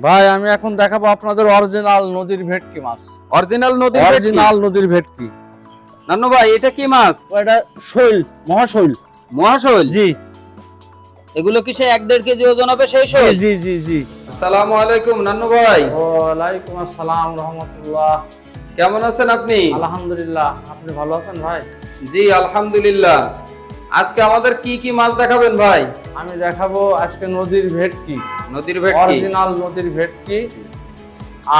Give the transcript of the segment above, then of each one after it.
ভাই আমি এখন দেখাবো আপনাদের অরিজিনাল নদীর ভেটকি মাছ। অরিজিনাল নদীর ভেটকি। নান্নু ভাই এটা কি মাছ? এটা শৈল, মহাশৈল। মহাশৈল? জি। এগুলো কি সে 1-1.5 কেজি ওজন হবে সেই শৈল? জি জি জি। আসসালামু আলাইকুম নান্নু ভাই। ওয়ালাইকুম আসসালাম রাহমাতুল্লাহ। কেমন আছেন আপনি? আলহামদুলিল্লাহ। আপনি ভালো আছেন ভাই? জি আলহামদুলিল্লাহ। আজকে আমাদের কি কি মাছ দেখাবেন ভাই? আমি দেখাবো আজকে নদীর ভেটকি। নদীর ভেটকি, অরিজিনাল নদীর ভেটকি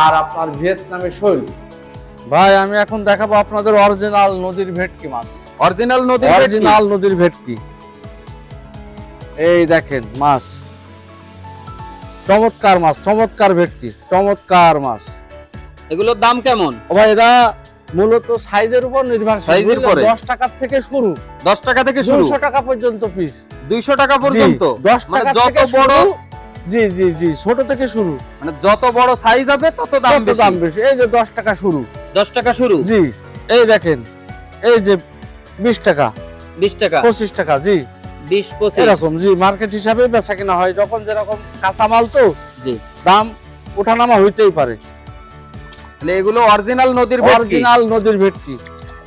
আর আপনার ভিয়েতনামি শৈল। ভাই আমি এখন দেখাবো আপনাদের অরিজিনাল নদীর ভেটকি মাছ। অরিজিনাল নদীর ভেটকি। এই দেখেন মাছ, চমৎকার মাছ, চমৎকার ভেটকি, চমৎকার মাছ। এগুলোর দাম কেমন? ও ভাই এটা মূলত সাইজের উপর নির্ভরশীল। সাইজের উপরে 10 টাকা থেকে শুরু, 10 টাকা থেকে শুরু, 200 টাকা পর্যন্ত পিস। 200 টাকা পর্যন্ত? 10 মানে টাকা যত থেকে বড়, জি জি জি, ছোট থেকে শুরু। মানে যত বড় সাইজ হবে তত দাম বেশি। এই যে 10 টাকা শুরু। 10 টাকা শুরু? জি। এই দেখেন, এই যে 20 টাকা, 20 টাকা, 25 টাকা। জি, 20-25 এরকম। জি, মার্কেট হিসাবে বেচা কিনা হয়, যখন যেরকম কাঁচামাল তো জি দাম ওঠানামা হইতেই পারে। তাহলে এগুলো অরিজিনাল নদীর ভেটকি।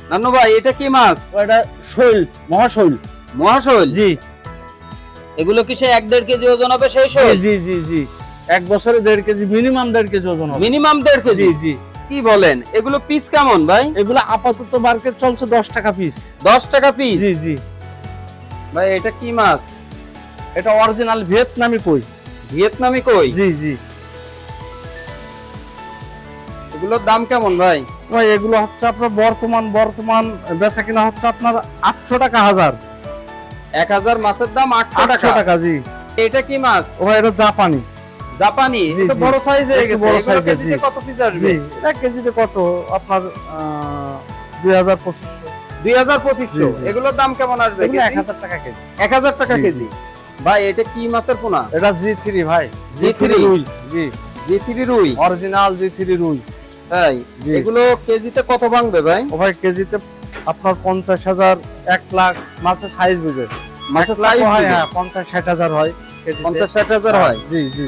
নান্নু ভাই এটা কি মাছ? এটা শৈল, মহাশৈল। মহাশৈল? জি। এগুলো কি সে 1-1.5 কেজি ওজন হবে সেই শৈল? জি জি জি। এক বছরে 1.5 কেজি, মিনিমাম 1.5 কেজি ওজন হবে। Minimum 1.5 KG? জি জি। কি বলেন? এগুলো পিস কেমন ভাই? এগুলো আপাতত মার্কেট চলছে 10 টাকা পিস। 10 টাকা পিস? জি জি। ভাই এটা কি মাছ? এটা অরিজিনাল ভিয়েতনামি কই। ভিয়েতনামি কই? জি জি। এগুলোর দাম কেমন ভাই? ভাই এগুলো হচ্ছে আপনার বর্তমান বেচা কিনা হচ্ছে আপনার 800 টাকা হাজার। 1000 মাছের দাম 800 টাকা। জি। এটা কি মাছ? ও ভাই এটা জাপানি। জাপানি? জি, এটা জি। বড় সাইজ হয়ে গেছে। বড় এগুলো সাইজের, কেজিতে জি। কত পিস আসবে? জি, এটা কেজিতে কত আপনার 2500। 2500? জি, জি। এগুলোর দাম কেমন আসবে? এগুলো 1000 টাকা কেজি। 1000 টাকা জি, কেজি। ভাই এটা কি মাছের পোনা? এটা G3 ভাই। G3 রুই। জি, G3 রুই? অরিজিনাল G3 রুই। তাই? জি। এগুলো কেজিতে কত ভাঙবে ভাই? ও ভাই কেজিতে আপনার 50,000, 1 লাখ মাছের সাইজ বুঝে। মাছের 1 লাখ সাইজ হয়, হ্যাঁ 50-60,000 হয় কেজিতে। 50-60,000 হয়? জি জি।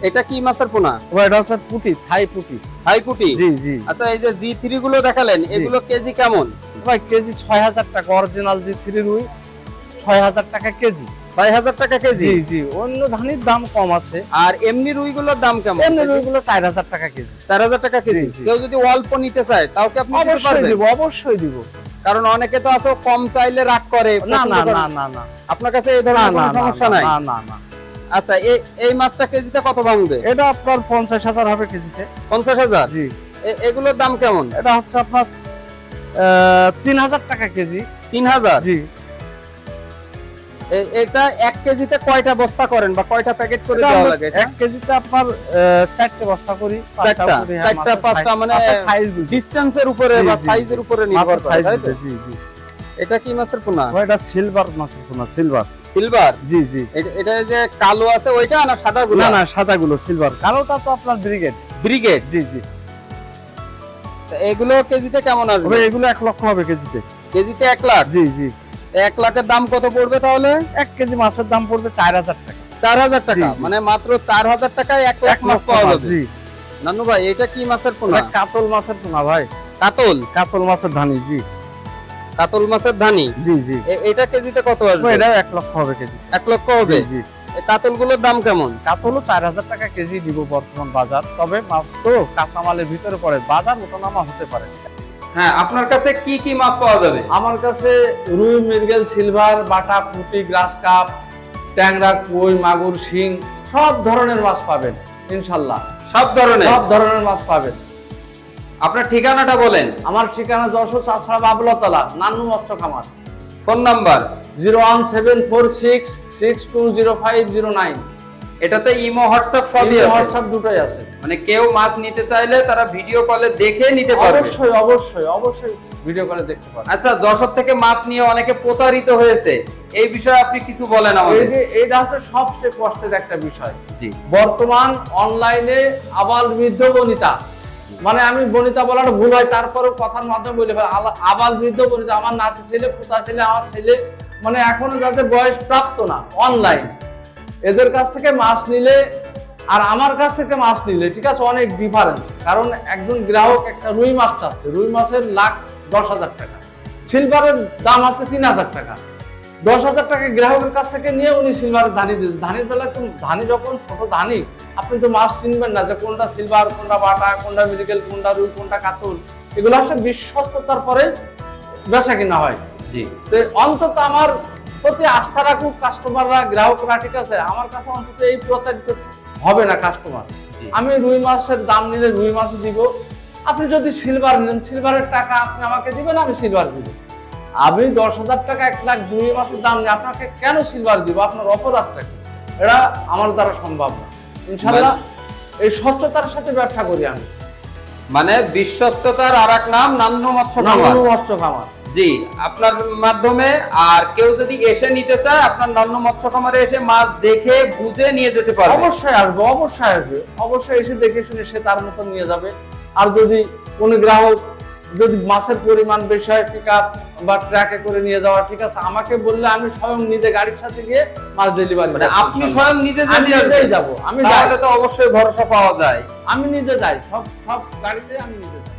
এটা কি মাছের পোনা? ও ভাই এটা হচ্ছে পুঁটি, থাই পুঁটি। হাই পুটি? জি জি। আচ্ছা এই যে G3 গুলো দেখালেন, এগুলো কেজি কেমন? ভাই কেজি 6,000 টাকা। অরিজিনাল G3 রুই 6,000 টাকা কেজি। 6000 টাকা কেজি? জি জি। অন্য ধানের দাম কম আছে। আর এমনি রুইগুলোর দাম কেমন? এমনি রুইগুলো 4,000 টাকা কেজি। 4000 টাকা কেজি? জি, জি। কেউ যদি অল্প নিতে চায় তাও কি আপনি দিতে অবশ্যই পারবেন? দিব, অবশ্যই দিব। কারণ অনেকে তো আছে কম চাইলে রাগ করে, না পছন্দ না করে না না। না না আপনার কাছে এই ধরনের কোনো সমস্যা নাই? না না না। আচ্ছা এই মাছটা কেজিতে কত ভাঙবে? এটা আপনার 50,000 হবে কেজিতে। 50,000? জি। এগুলোর দাম কেমন? এটা হচ্ছে আপনার 3,000 টাকা কেজি। 3000? জি। এটা 1 কেজিতে কয়টা বস্তা করেন বা কয়টা প্যাকেট করে এটা দেওয়া আমরা লাগে? 1 কেজিতে আপনার 4টে বস্তা করি। 4টা 5টা মানে সাইজ ডিসটেন্সের উপরে জি, বা জি, সাইজের জি। উপরে নির্ভর করে, তাই তো? জি জি। এটা কি মাছের পোনা? এটা সিলভার মাছের পোনা, সিলভার। সিলভার? জি জি। এটা যে কালো আছে ওইটা না সাদাগুলো? না না, সাদাগুলো সিলভার। কালোটা তো আপনার ব্রিগেড। ব্রিগেড? জি জি। আচ্ছা, এগুলো কেজিতে কেমন আসবে? তবে এগুলো 1 লক্ষ হবে কেজিতে। কেজিতে 1 লাখ? জি জি। 1 লাখের দাম কত পড়বে তাহলে? 1 কেজি মাছের দাম পড়বে 4,000 টাকা। 4000 টাকা? জি, জি। মানে মাত্র 4000 টাকায় 1 লাখ মাছ পাওয়া যাবে? জি। নানু ভাই এটা কি মাছের পোনা? এটা কাতল মাছের পোনা ভাই। কাতল? কাতল মাছের ধানি। জি কাতল মাছের ধানি? জি জি। এটা কেজিতে কত আসবে? এটা 1 লক্ষ হবে কেজি। 1 লক্ষ হবে? জি জি। এই কাতলগুলোর দাম কেমন? কাতলও 4,000 টাকা কেজি দিব বর্তমান বাজার। তবে মাছ তো কাঁচামালের ভিতরে পড়ে, বাজার ওঠানামা হতে পারে। হ্যাঁ, আপনার কাছে কি কি মাছ পাওয়া যাবে? আমার কাছে রুই, মৃগেল, সিলভার, বাটা, পুঁটি, গ্রাস কাপ, ট্যাংরা, কই, মাগুর, শিং সব ধরনের মাছ পাবেন ইনশাআল্লাহ। সব ধরনের? সব ধরনের মাছ পাবেন। আপনার ঠিকানাটা বলেন। আমার ঠিকানা যশোর চাষড়া বাবুলাতলা, নান্নু মৎস্য খামার। Phone number? 01746620509। এটাতে ইমো হোয়াটসঅ্যাপ সবই আছে? হোয়াটসঅ্যাপ দুটোই আছে। মানে কেউ মাছ নিতে চাইলে তারা ভিডিও কলে দেখে নিতে পারবে? অবশ্যই অবশ্যই অবশ্যই ভিডিও কলে দেখতে পারেন। আচ্ছা, যশোর থেকে মাছ নিয়ে অনেকে প্রতারিত হয়েছে, এই বিষয়ে আপনি কিছু বলেন আমাদের। এটা হচ্ছে সবচেয়ে কষ্টের একটা বিষয়। জি। বর্তমান অনলাইনে আবাল বৃদ্ধ বনিতা, মানে আমি বনিতা বলাটা ভুল হয়, তারপরে কথার মাধ্যমে বলে ফেলে আবাল বৃদ্ধ বনিতা, আমার নাতি ছেলে, পোতা ছেলে, আমার ছেলে, মানে এখনো যাদের বয়স প্রাপ্ত না, অনলাইন এদের কাছ থেকে মাছ নিলে আর আমার কাছ থেকে মাছ নিলে ঠিক আছে অনেক ডিফারেন্স, কারণ একজন গ্রাহক একটা রুই মাছ চাচ্ছে, রুই মাছের লাখ 10,000 টাকা, সিলভারের দাম আছে 3,000 টাকা। 10,000 টাকা গ্রাহকের কাছ থেকে নিয়ে উনি সিলভারের ধানি দিয়েছে। ধানির বেলায় তো ধানি যখন ছোট ধানি, আপনি তো মাছ চিনবেন না যে কোনটা সিলভার, কোনটা বাটা, কোনটা মেডিকেল, কোনটা রুই, কোনটা কাতল। এগুলো আসলে বিশ্বস্ততার পরে বেচা কিনা হয়। জি তো অন্তত আমার প্রতি আস্থা রাখুক কাস্টমাররা, গ্রাহকরা, ঠিক আছে, আমার কাছে অন্তত এই প্রচারিত হবে না কাস্টমার। জি। আমি রুই মাছের দাম নিলে রুই মাছ দিব, আপনি যদি সিলভার নেন সিলভারের টাকা আপনি আমাকে দিবেন, আমি সিলভার দিব। আমি 10,000 টাকা 1 লাখ রুই মাছের দাম নিয়ে আপনাকে কেন সিলভার দিব? আপনার অপরাধটা কি? এটা আমার দ্বারা সম্ভব না। ইনশাল্লাহ এই স্বচ্ছতার সাথে ব্যবসা করি আমি। মানে বিশ্বস্ততার আর এক নাম নান্নু মৎস্য খামার। নান্নু মৎস্য খামার। জি, আপনার মাধ্যমে আর কেউ যদি এসে নিতে চায় আপনার নান্নু মৎস্য খামারে এসে মাছ দেখে বুঝে নিয়ে যেতে পারবে। অবশ্যই আসবে, অবশ্যই আসবে, অবশ্যই এসে দেখে শুনে সে তার মতো নিয়ে যাবে। আর যদি কোনো গ্রাহক যদি মাছের পরিমাণ বেশি হয়, পিক আপ বা ট্রাকে করে নিয়ে যাওয়া, ঠিক আছে, আমাকে বললে আমি স্বয়ং নিজে গাড়ির সাথে গিয়ে মাছ ডেলিভারি। মানে আপনি স্বয়ং নিজে আমি নিজেই যাবো, আমি তাহলে তো অবশ্যই ভরসা পাওয়া যায়। আমি নিজে যাই, সব গাড়িতে আমি নিজে যাই।